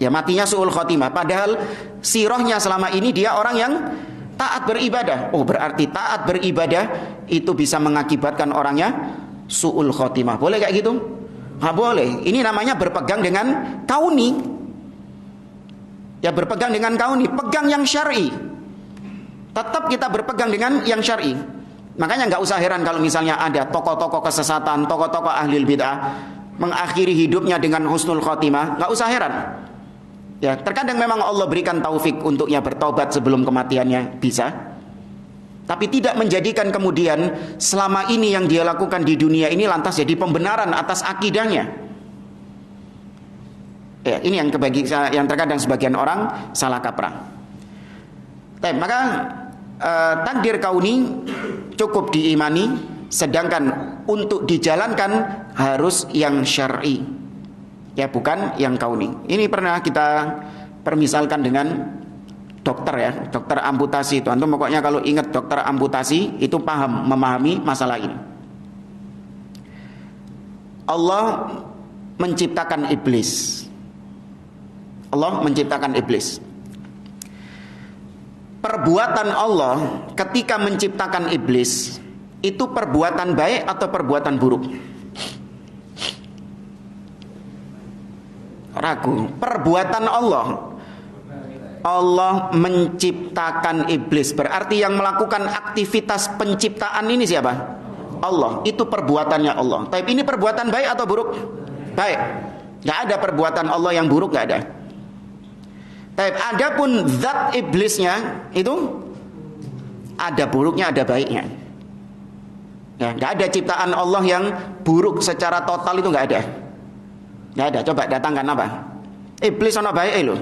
Ya, matinya su'ul khotimah. Padahal sirahnya selama ini dia orang yang taat beribadah. Oh, berarti taat beribadah itu bisa mengakibatkan orangnya su'ul khotimah. Boleh kayak gitu? Nggak boleh. Ini namanya berpegang dengan kauni. Ya, berpegang dengan kauni. Pegang yang syar'i. Tetap kita berpegang dengan yang syar'i. Makanya nggak usah heran kalau misalnya ada tokoh-tokoh kesesatan, tokoh-tokoh ahli bid'ah mengakhiri hidupnya dengan husnul khotimah, nggak usah heran. Ya, terkadang memang Allah berikan taufik untuknya bertobat sebelum kematiannya, bisa. Tapi tidak menjadikan kemudian selama ini yang dia lakukan di dunia ini lantas jadi pembenaran atas akidahnya. Ya, ini yang terkadang sebagian orang salah kaprah. Maka takdir kauni cukup diimani, sedangkan untuk dijalankan harus yang syar'i, ya, bukan yang kauni. Ini pernah kita permisalkan dengan dokter, ya, dokter amputasi itu. Antum pokoknya kalau ingat dokter amputasi itu memahami masalah ini. Allah menciptakan iblis. Allah menciptakan iblis. Perbuatan Allah ketika menciptakan iblis itu perbuatan baik atau perbuatan buruk? Ragu. Perbuatan Allah. Allah menciptakan iblis, berarti yang melakukan aktivitas penciptaan ini siapa? Allah. Itu perbuatannya Allah. Tapi ini perbuatan baik atau buruk? Baik. Gak ada perbuatan Allah yang buruk, gak ada. Tapi adapun zat iblisnya itu ada buruknya, ada baiknya. Ya, gak ada ciptaan Allah yang buruk secara total, itu gak ada. Gak ada. Coba datangkan apa? Iblis ono baik loh.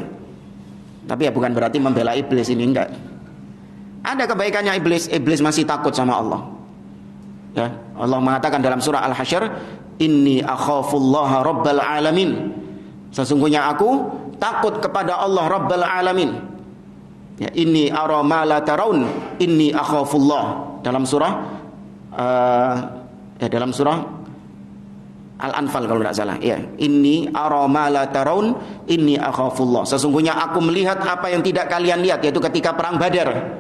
Tapi ya bukan berarti membela iblis, ini enggak. Ada kebaikannya iblis. Iblis masih takut sama Allah. Ya, Allah mengatakan dalam surah Al-Hasyr, "Inni akhafullaha rabbal alamin." Sesungguhnya aku takut kepada Allah Rabbal alamin. Ya, inni ara ma la taraun, inni akhafullah. Dalam surah dalam surah Al-Anfal kalau tidak salah. Ya, inni ara ma la taraun, inni akhafullah. Sesungguhnya aku melihat apa yang tidak kalian lihat, yaitu ketika perang Badar.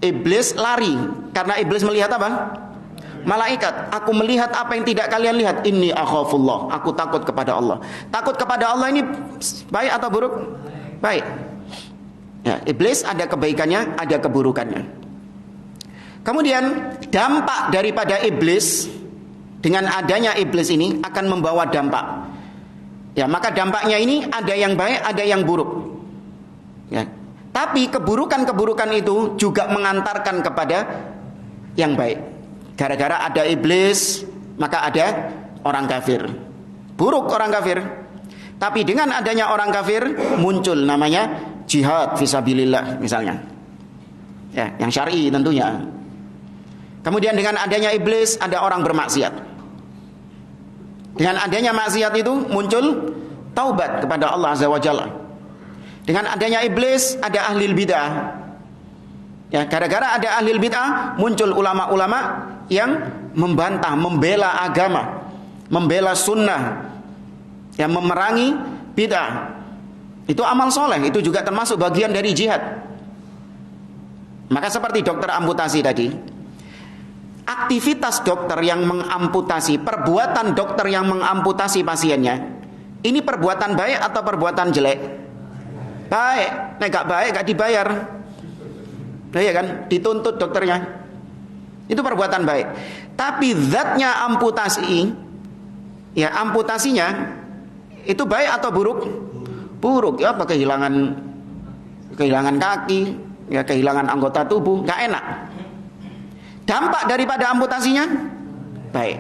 Iblis lari karena iblis melihat apa? Malaikat. Aku melihat apa yang tidak kalian lihat. Inni akhafullah. Aku takut kepada Allah. Takut kepada Allah ini baik atau buruk? Baik. Ya, iblis ada kebaikannya, ada keburukannya. Kemudian dampak daripada iblis, dengan adanya iblis ini akan membawa dampak. Ya, maka dampaknya ini ada yang baik, ada yang buruk. Ya. Tapi keburukan-keburukan itu juga mengantarkan kepada yang baik. Gara-gara ada iblis, maka ada orang kafir. Buruk orang kafir. Tapi dengan adanya orang kafir, muncul namanya jihad fisabilillah misalnya. Ya, yang syar'i tentunya. Kemudian dengan adanya iblis, ada orang bermaksiat. Dengan adanya maksiat itu muncul taubat kepada Allah Azza wa Jalla. Dengan adanya iblis, ada ahli bid'ah. Ya, gara-gara ada ahli bid'ah, muncul ulama-ulama yang membantah, membela agama, membela sunnah, yang memerangi bid'ah. Itu amal soleh, itu juga termasuk bagian dari jihad. Maka seperti dokter amputasi tadi, aktivitas dokter yang mengamputasi, perbuatan dokter yang mengamputasi pasiennya, ini perbuatan baik atau perbuatan jelek? Baik. Nah, gak baik gak dibayar. Nah, ya kan, dituntut dokternya. Itu perbuatan baik. Tapi zatnya amputasi, ya amputasinya itu baik atau buruk? Buruk. Ya, apa kehilangan kaki, ya kehilangan anggota tubuh, nggak enak. Dampak daripada amputasinya baik.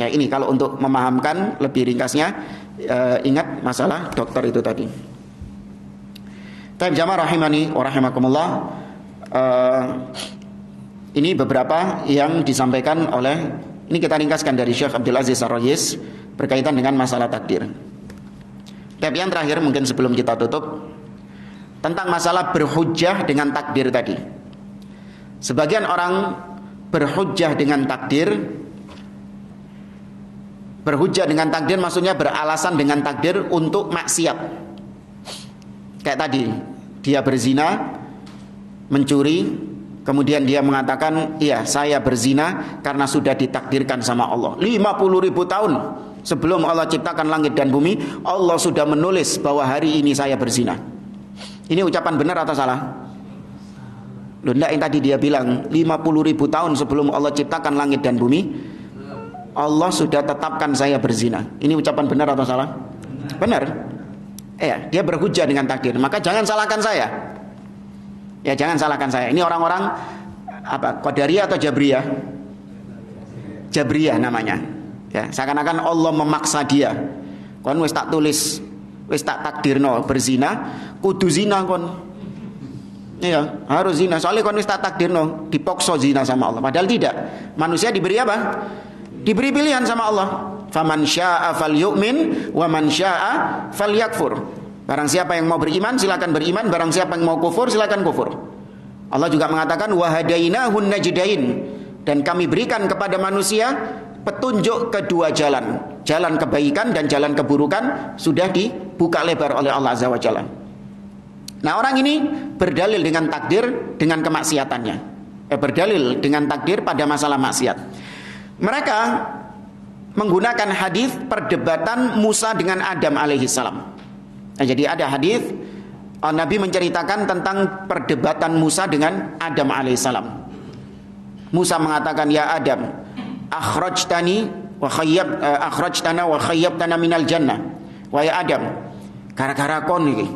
Ya, ini kalau untuk memahamkan lebih ringkasnya, ingat masalah dokter itu tadi. Taib jamaah rahimani wa rahimakumullah. Ini beberapa yang disampaikan oleh, ini kita ringkaskan dari Syekh Abdul Aziz Ar-Rayis berkaitan dengan masalah takdir. Tapi yang terakhir mungkin sebelum kita tutup, tentang masalah berhujjah dengan takdir tadi. Sebagian orang berhujjah dengan takdir. Berhujjah dengan takdir maksudnya beralasan dengan takdir untuk maksiat. Kayak tadi, dia berzina, mencuri, kemudian dia mengatakan, iya saya berzina karena sudah ditakdirkan sama Allah. 50.000 tahun sebelum Allah ciptakan langit dan bumi, Allah sudah menulis bahwa hari ini saya berzina. Ini ucapan benar atau salah? Loh, enggak, yang tadi dia bilang 50.000 tahun sebelum Allah ciptakan langit dan bumi, Allah sudah tetapkan saya berzina. Ini ucapan benar atau salah? Benar. Dia berhujjah dengan takdir. Maka jangan salahkan saya. Ya, jangan salahkan saya. Ini orang-orang apa? Qadariyah atau Jabriyah? Jabriyah namanya. Ya, seakan-akan Allah memaksa dia. Kon wis tak tulis, wis tak takdirno berzina, kudu zina kon. Iya, harus zina. Soalnya kon wis tak takdirno dipaksa zina sama Allah. Padahal tidak. Manusia diberi apa? Diberi pilihan sama Allah. Faman syaa'a falyu'min wa man syaa'a falyakfur. Barang siapa yang mau beriman silakan beriman, barang siapa yang mau kufur silakan kufur. Allah juga mengatakan wa hadainahun najdain, dan kami berikan kepada manusia petunjuk kedua jalan. Jalan kebaikan dan jalan keburukan sudah dibuka lebar oleh Allah Azza wa Jalla. Nah, orang ini berdalil dengan takdir dengan kemaksiatannya. Berdalil dengan takdir pada masalah maksiat. Mereka menggunakan hadis perdebatan Musa dengan Adam alaihissalam. Nah, jadi ada hadis Nabi menceritakan tentang perdebatan Musa dengan Adam alaihissalam. Musa mengatakan, ya Adam, akhrajtana wa khayyabtana minal jannah. Wahai Adam, gara-gara kon iki,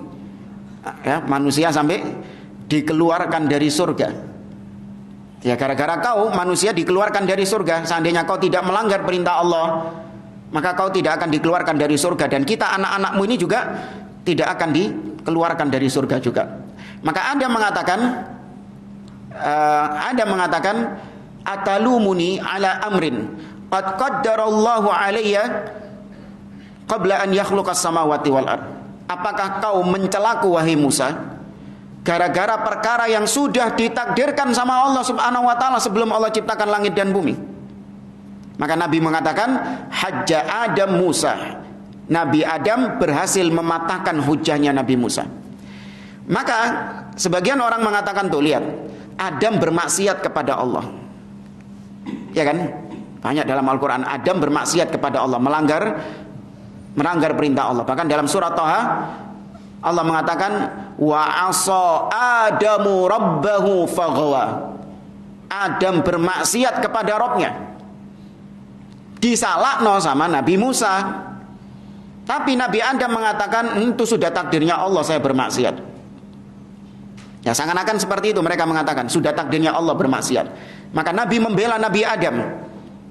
ya, manusia sampai dikeluarkan dari surga. Ya, gara-gara kau manusia dikeluarkan dari surga. Seandainya kau tidak melanggar perintah Allah, maka kau tidak akan dikeluarkan dari surga. Dan kita anak-anakmu ini juga tidak akan dikeluarkan dari surga juga. Maka Adam mengatakan atalumuni ala amrin qad qaddarallahu alayya qabla an yakhluqas samawati wal ard. Apakah kau mencelaku wahai Musa gara-gara perkara yang sudah ditakdirkan sama Allah Subhanahu wa taala sebelum Allah ciptakan langit dan bumi? Maka Nabi mengatakan hajja Adam Musa. Nabi Adam berhasil mematahkan hujahnya Nabi Musa. Maka sebagian orang mengatakan, tuh lihat, Adam bermaksiat kepada Allah. Ya kan? Banyak dalam Al-Qur'an Adam bermaksiat kepada Allah, melanggar perintah Allah. Bahkan dalam surat Thaha Allah mengatakan wa asa Adamu rabbahu faghawa. Adam bermaksiat kepada Rabbnya. Disalahno sama Nabi Musa. Tapi Nabi Adam mengatakan itu sudah takdirnya Allah saya bermaksiat. Ya, seakan-akan seperti itu mereka mengatakan sudah takdirnya Allah bermaksiat. Maka Nabi membela Nabi Adam.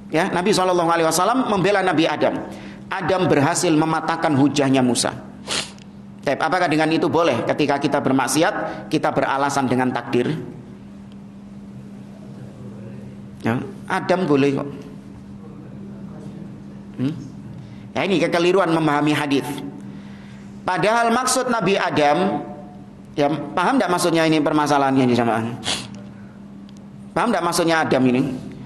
Ya, Nabi SAW membela Nabi Adam. Adam berhasil mematahkan hujahnya Musa. Tapi apakah dengan itu boleh ketika kita bermaksiat kita beralasan dengan takdir? Ya, Adam boleh kok. Ya, ini kekeliruan memahami hadis. Padahal maksud Nabi Adam, ya paham tidak maksudnya ini permasalahannya di jamaah? Paham tidak maksudnya Adam ini?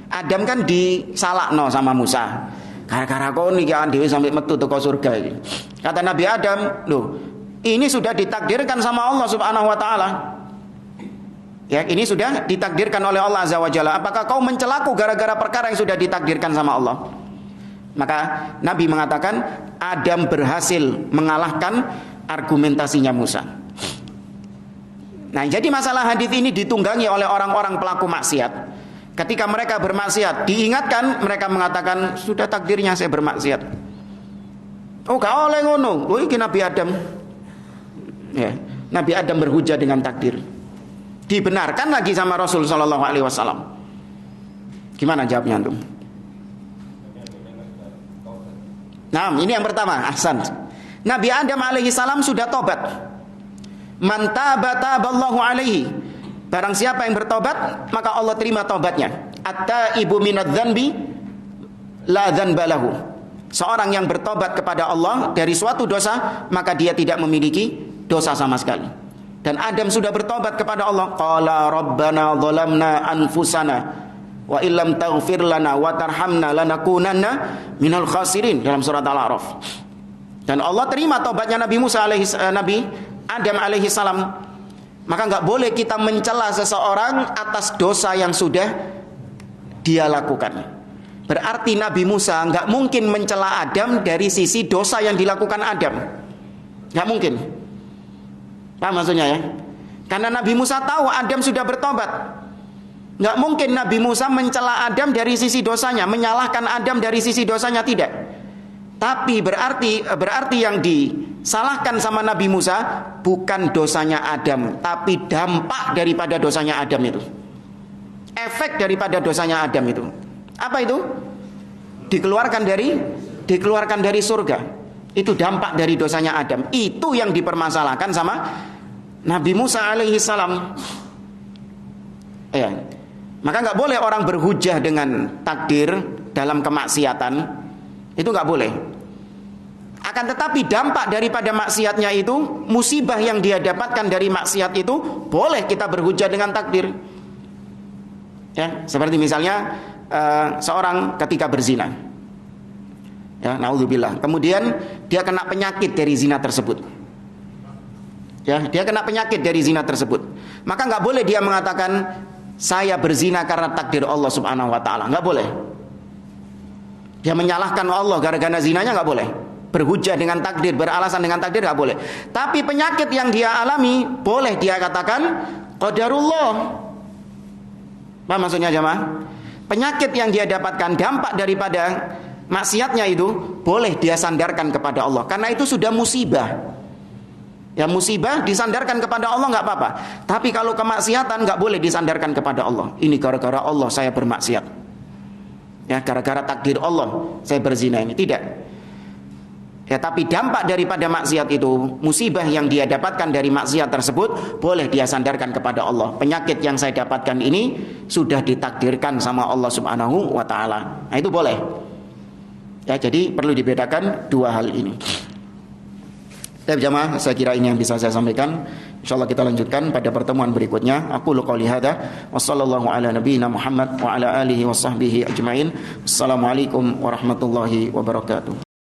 Adam kan disalahno sama Musa. Gara-gara kau nih kan dewi sampai metu teko surga ini. Kata Nabi Adam, loh, ini sudah ditakdirkan sama Allah Subhanahu wa taala. Ya, ini sudah ditakdirkan oleh Allah Azza wa Jalla. Apakah kau mencelaku gara-gara perkara yang sudah ditakdirkan sama Allah? Maka Nabi mengatakan Adam berhasil mengalahkan argumentasinya Musa. Nah, jadi masalah hadis ini ditunggangi oleh orang-orang pelaku maksiat. Ketika mereka bermaksiat, diingatkan, mereka mengatakan sudah takdirnya saya bermaksiat. Oh, gak oleh ngono. Oh, iki Nabi Adam. Ya, Nabi Adam berhujah dengan takdir. Dibenarkan lagi sama Rasul sallallahu alaihi wasallam. Gimana jawabnya antum? Nah, ini yang pertama, ahsan. Nabi Adam alaihi salam sudah tobat. Man taba taballahu alaihi. Barang siapa yang bertobat, maka Allah terima tobatnya. At-taibu minadz-dzanbi la dzanbalahu. Seorang yang bertobat kepada Allah dari suatu dosa, maka dia tidak memiliki dosa sama sekali. Dan Adam sudah bertobat kepada Allah. Qala rabbana zalamna anfusana wa illam taghfir lana wa tarhamna lanakunanna minal khasirin dalam surat Al-A'raf. Dan Allah terima tobatnya Nabi Adam alaihi salam. Maka enggak boleh kita mencela seseorang atas dosa yang sudah dia lakukan. Berarti Nabi Musa enggak mungkin mencela Adam dari sisi dosa yang dilakukan Adam. Enggak mungkin. Paham maksudnya ya? Karena Nabi Musa tahu Adam sudah bertobat. Nggak mungkin Nabi Musa mencela Adam dari sisi dosanya, menyalahkan Adam dari sisi dosanya, tidak. Tapi berarti yang disalahkan sama Nabi Musa bukan dosanya Adam, tapi dampak daripada dosanya Adam itu. Efek daripada dosanya Adam itu. Apa itu? Dikeluarkan dari surga. Itu dampak dari dosanya Adam. Itu yang dipermasalahkan sama Nabi Musa alaihi salam. Ya. Maka nggak boleh orang berhujah dengan takdir dalam kemaksiatan. Itu nggak boleh. Akan tetapi dampak daripada maksiatnya itu, musibah yang dia dapatkan dari maksiat itu, boleh kita berhujah dengan takdir. Ya, seperti misalnya seorang ketika berzina. Ya, naudzubillah. Kemudian dia kena penyakit dari zina tersebut. Ya, dia kena penyakit dari zina tersebut. Maka nggak boleh dia mengatakan saya berzina karena takdir Allah Subhanahu wa taala. Nggak boleh. Dia menyalahkan Allah gara-gara zinanya, nggak boleh. Berhujah dengan takdir, beralasan dengan takdir, nggak boleh. Tapi penyakit yang dia alami boleh dia katakan qadarullah. Apa maksudnya jemaah? Penyakit yang dia dapatkan, dampak daripada maksiatnya itu boleh dia sandarkan kepada Allah. Karena itu sudah musibah. Ya, musibah disandarkan kepada Allah nggak apa-apa. Tapi kalau kemaksiatan nggak boleh disandarkan kepada Allah. Ini gara-gara Allah saya bermaksiat. Ya, gara-gara takdir Allah saya berzina ini. Tidak. Ya, tapi dampak daripada maksiat itu, musibah yang dia dapatkan dari maksiat tersebut, boleh dia sandarkan kepada Allah. Penyakit yang saya dapatkan ini sudah ditakdirkan sama Allah Subhanahu wa taala. Nah, itu boleh. Ya, jadi perlu dibedakan dua hal ini. Baik jamaah, saya kira ini yang bisa saya sampaikan. Insyaallah kita lanjutkan pada pertemuan berikutnya. Aqulu qouli hadza wa sallallahu ala nabiyyina Muhammad wa ala alihi wa sahbihi ajmain. Assalamualaikum warahmatullahi wabarakatuh.